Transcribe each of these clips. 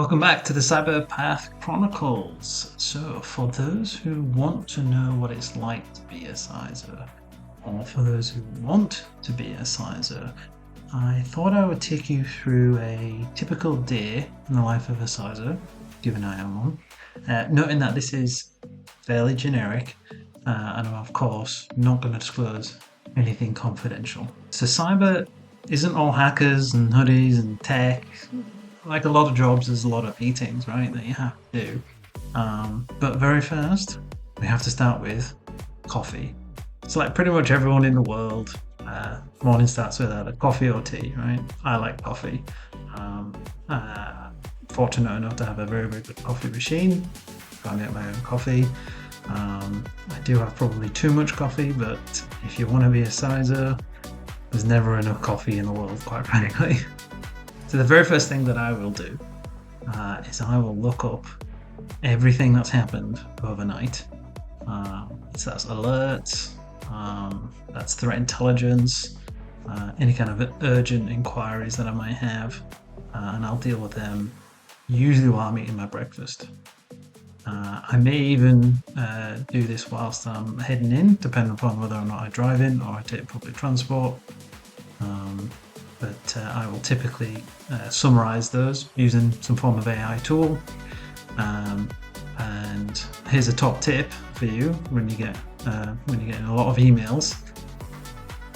Welcome back to the Cyberpath Chronicles. So, for those who want to know what it's like to be a CISO, or for those who want to be a CISO, I thought I would take you through a typical day in the life of a CISO, given I am one, noting that this is fairly generic, and I'm of course not going to disclose anything confidential. So, cyber isn't all hackers and hoodies and tech. Like a lot of jobs, there's a lot of meetings, right, that you have to do. But very first, we have to start with coffee. So, like pretty much everyone in the world, morning starts with either coffee or tea, right? I like coffee. Um, Fortunate enough to have a very, very good coffee machine. I make my own coffee. I do have probably too much coffee, but if you want to be a CISO, there's never enough coffee in the world, quite frankly. So the very first thing that I will do is I will look up everything that's happened overnight. So that's alerts, that's threat intelligence, any kind of urgent inquiries that I might have, and I'll deal with them usually while I'm eating my breakfast. I may even do this whilst I'm heading in, depending upon whether or not I drive in or I take public transport. But I will typically summarize those using some form of AI tool. And here's a top tip for you when you're getting a lot of emails.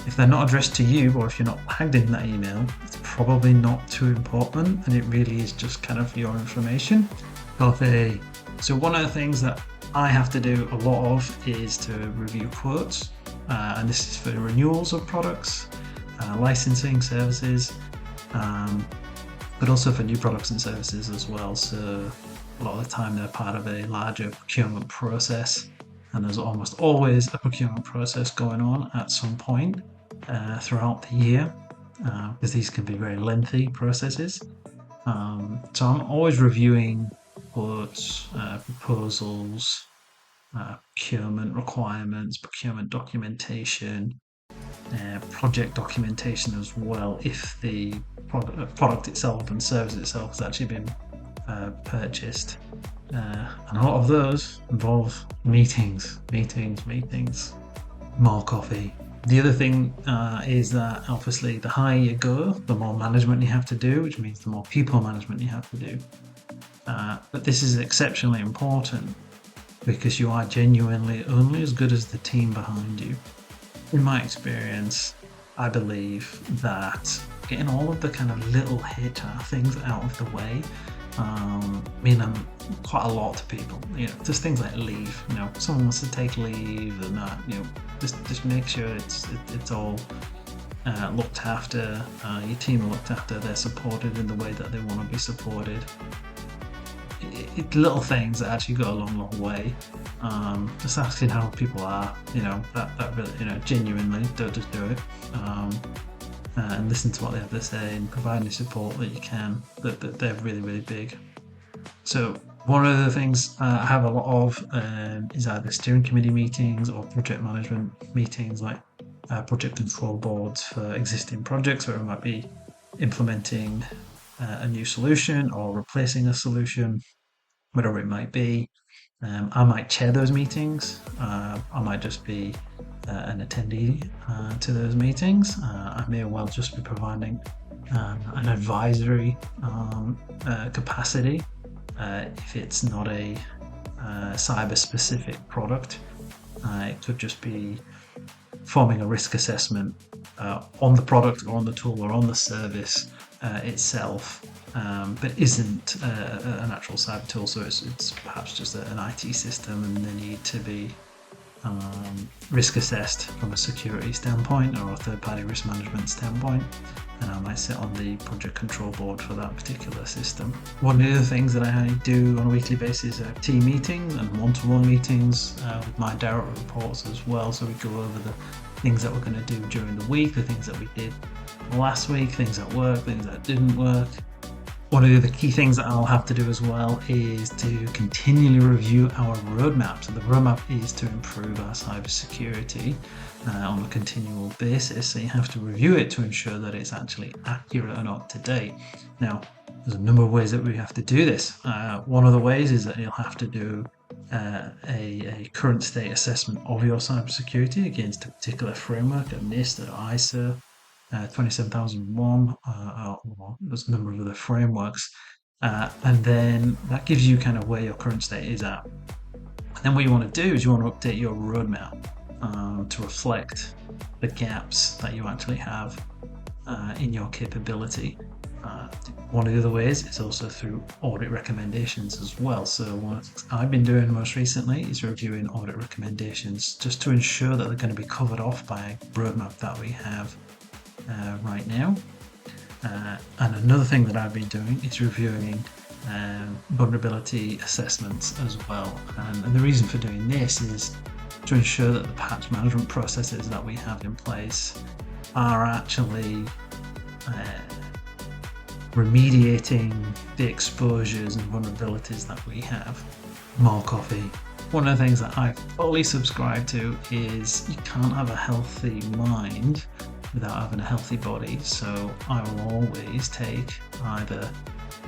If they're not addressed to you, or if you're not tagged in that email, it's probably not too important, and it really is just kind of your information. So one of the things that I have to do a lot of is to review quotes, and this is for renewals of products, licensing services, but also for new products and services as well. So a lot of the time they're part of a larger procurement process, and there's almost always a procurement process going on at some point throughout the year, because these can be very lengthy processes. So I'm always reviewing quotes, proposals, procurement requirements, procurement documentation, project documentation as well, if the product itself and service itself has actually been purchased. And a lot of those involve meetings, more coffee. The other thing is that obviously the higher you go, the more management you have to do, which means the more people management you have to do. But this is exceptionally important because you are genuinely only as good as the team behind you. In my experience, I believe that getting all of the kind of little HR things out of the way mean quite a lot to people. Just things like leave. Someone wants to take leave, and just make sure it's all looked after. Your team are looked after. They're supported in the way that they want to be supported. Little things that actually go a long way. Just asking how people are, that really, genuinely, don't just do it. And listen to what they have to say and provide the support that you can. That they're really, really big. So one of the things I have a lot of is either steering committee meetings or project management meetings, like project control boards for existing projects, where it might be implementing a new solution or replacing a solution, whatever it might be. I might chair those meetings. I might just be an attendee to those meetings. I may well just be providing an advisory capacity if it's not a cyber-specific product. It could just be forming a risk assessment on the product or on the tool or on the service itself, but isn't an actual cyber tool. So it's perhaps just an IT system, and they need to be risk assessed from a security standpoint or a third-party risk management standpoint. And I might sit on the project control board for that particular system. One of the other things that I do on a weekly basis are team meetings and one-to-one meetings with my direct reports as well. So we go over the things that we're going to do during the week, the things that we did last week, things that worked, things that didn't work. One of the key things that I'll have to do as well is to continually review our roadmap. So the roadmap is to improve our cybersecurity on a continual basis. So you have to review it to ensure that it's actually accurate and up to date. Now, There's a number of ways that we have to do this. One of the ways is that you'll have to do a current state assessment of your cybersecurity against a particular framework, a NIST, or ISO, 27001, or there's a number of other frameworks. And then that gives you kind of where your current state is at. And then what you want to do is you want to update your roadmap to reflect the gaps that you actually have in your capability. One of the other ways is also through audit recommendations as well. So what I've been doing most recently is reviewing audit recommendations just to ensure that they're going to be covered off by a roadmap that we have right now. And another thing that I've been doing is reviewing vulnerability assessments as well. And the reason for doing this is to ensure that the patch management processes that we have in place are actually remediating the exposures and vulnerabilities that we have. More coffee. One of the things that I fully subscribe to is you can't have a healthy mind without having a healthy body. So I will always take either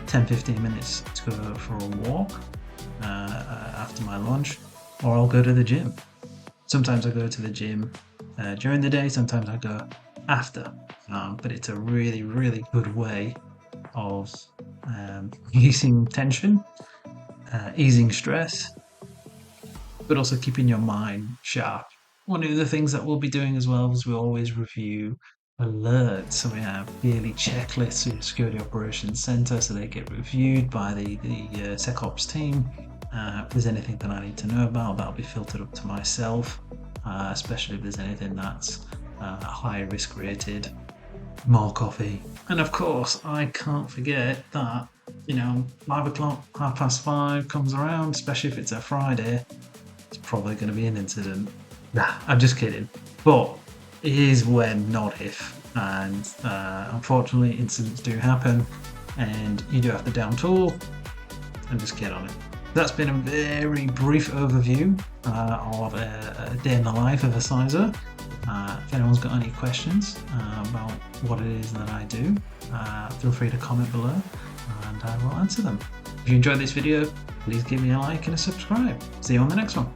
10-15 minutes to go for a walk after my lunch, or I'll go to the gym. Sometimes I go to the gym during the day, sometimes I go after. But it's a really, really good way of easing tension, easing stress, but also keeping your mind sharp. One of the things that we'll be doing as well is we'll always review alerts. So we have daily checklists in the Security Operations Center, so they get reviewed by the SecOps team. If there's anything that I need to know about, that'll be filtered up to myself, especially if there's anything that's high risk rated. More coffee. And of course, I can't forget that, 5 o'clock, 5:30 comes around, especially if it's a Friday, it's probably going to be an incident. Nah, I'm just kidding. But it is when, not if. And unfortunately, incidents do happen, and you do have to down tool and just get on it. That's been a very brief overview of a day in the life of a CISO. If anyone's got any questions about what it is that I do, feel free to comment below and I will answer them. If you enjoyed this video, please give me a like and a subscribe. See you on the next one.